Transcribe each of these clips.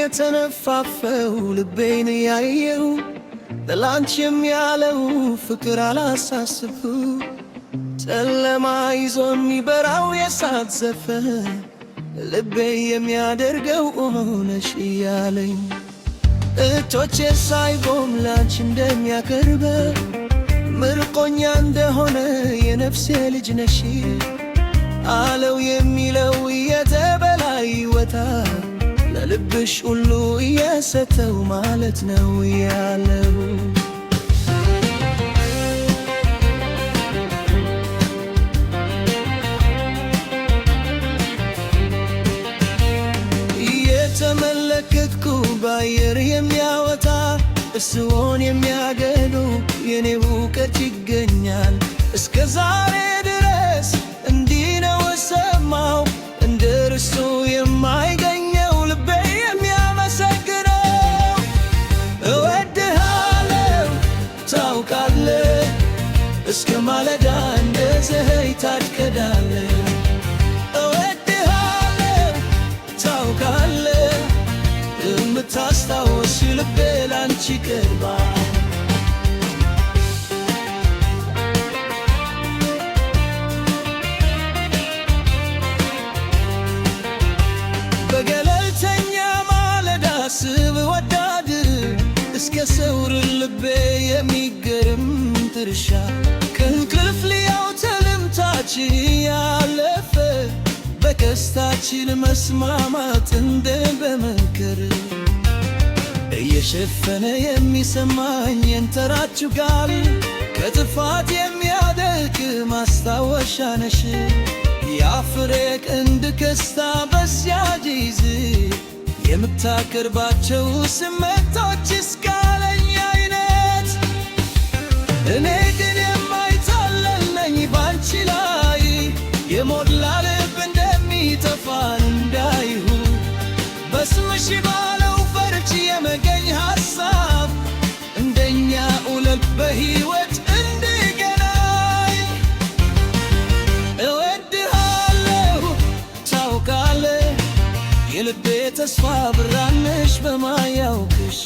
የተነፋፈው ልቤን ያየው ለላንቺም ያለው ፍቅር አላሳስብ ጨለማ ይዞ የሚበራው የሳት ዘፈን ልቤ የሚያደርገው ሆነሽ እያለኝ እቶቼ ሳይቆም ላንቺ እንደሚያቀርበ ምርቆኛ እንደሆነ የነፍሴ ልጅ ነሽ አለው የሚለው እየተበላይ ወታ ለልብሽ ሁሉ እየሰተው ማለት ነው ያለው እየተመለከትኩ ባየር የሚያወጣ እርስዎን የሚያገዱ የኔ እውቀት ይገኛል እስከ ዛሬ ድረስ እንዲህ ነው ሰማው እንደ እርሱ የማይገኘው ልቤ የሚያመሰግነው እወድሃለሁ ታውቃለህ እስከ ማለዳ እንደ ፀሐይ ታድቀዳለህ እወድሃለሁ ታውቃለህ የምታስታውስ ልቤ ላንቺ ቀርባ በገለልተኛ ማለዳ ስብ ወዳድ እስከ ሰውር ልቤ የሚገርም ድርሻ ከእንቅልፍ ሊያው ተልምታችን ያለፈ በቀስታችን መስማማት እንደ በመንከር እየሸፈነ የሚሰማኝ የንተራችሁ ቃል ከጥፋት የሚያደርግ ማስታወሻ ነሽ ያፍሬ ቀንድ ከስታ በዚያ ጊዜ የምታቀርባቸው ስሜቶች እስካለኝ አይነት እኔ ግን የማይታለል ነኝ ባንቺ ላይ የሞላ ልብ እንደሚጠፋን እንዳይሁ በስምሽ ባለው ፈርች የመገኝ ሐሳብ እንደኛ ውለል በሕይወት የልቤ ተስፋ ብራነሽ በማያውቅሽ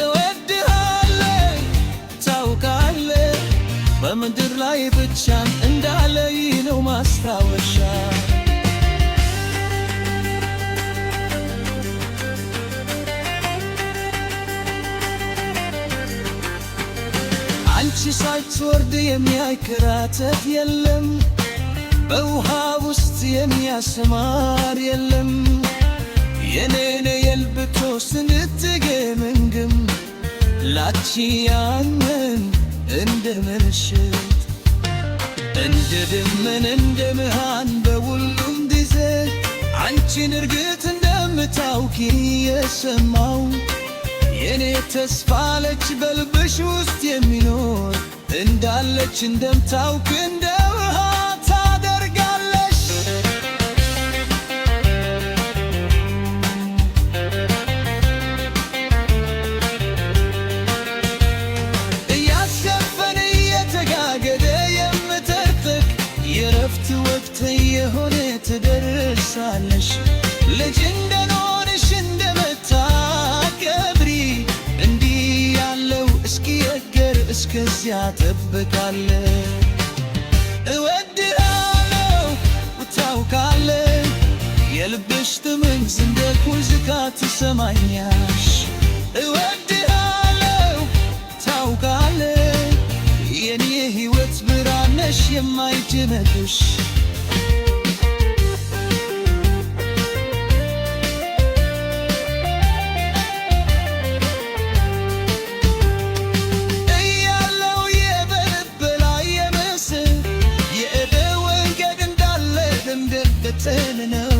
እወድሃለሁ ታውቃለህ በምድር ላይ ብቻን እንዳለይ ነው ማስታወሻ አንቺ ሳትወርድ የሚያከራተት የለም በውሃ ውስጥ የሚያሰማር የለም የኔነ የልብቶ ስንትገመንግም ላቺ ያመን እንደ ምሽት እንደ ደመን እንደ ብርሃን በሁሉም ጊዜ አንቺን እርግጥ እንደምታውቂ የሰማው የኔ ተስፋ ለች በልብሽ ውስጥ የሚኖር እንዳለች እንደምታውቅ እንደ ወቅት የሆነ ትደርሳለሽ ልጅ እንደኖርሽ እንደምታከብሪ እንዲህ ያለው እስኪየገር እስከዚያ ጠብቃለሁ እወድሃለሁ ታውቃለህ የልብሽ ጥምዝ እንደ ኩልዝካ ትሰማኛሽ እወድሃለሁ ታውቃለህ የኔ ሕይወት ብርሃንሽ የማይደነቅሽ እያለው የበለበላ የምስል የእደ ወንገድ እንዳለ ደምደበተን ነው